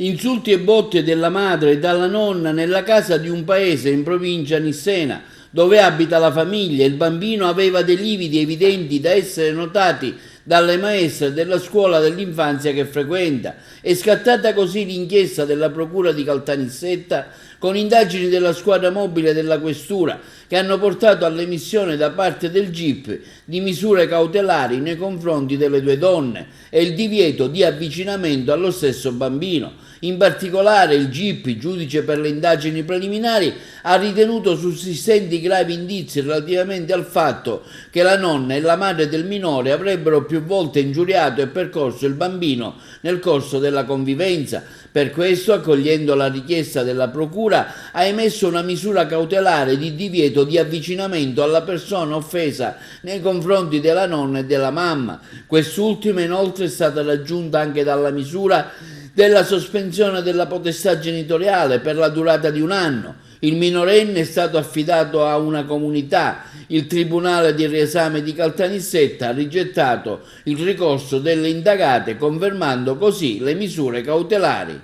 Insulti e botte della madre e dalla nonna nella casa di un paese in provincia nissena, dove abita la famiglia. Il bambino aveva dei lividi evidenti da essere notati dalle maestre della scuola dell'infanzia che frequenta. È scattata così l'inchiesta della procura di Caltanissetta con indagini della squadra mobile della questura che hanno portato all'emissione da parte del GIP di misure cautelari nei confronti delle due donne e il divieto di avvicinamento allo stesso bambino. In particolare il GIP, giudice per le indagini preliminari, ha ritenuto sussistenti gravi indizi relativamente al fatto che la nonna e la madre del minore avrebbero più volte ingiuriato e percorso il bambino nel corso della convivenza. Per questo, accogliendo la richiesta della procura, ha emesso una misura cautelare di divieto di avvicinamento alla persona offesa nei confronti della nonna e della mamma. Quest'ultima inoltre è stata raggiunta anche dalla misura della sospensione della potestà genitoriale per la durata di 1 anno. Il minorenne è stato affidato a una comunità. Il Tribunale di riesame di Caltanissetta ha rigettato il ricorso delle indagate, confermando così le misure cautelari.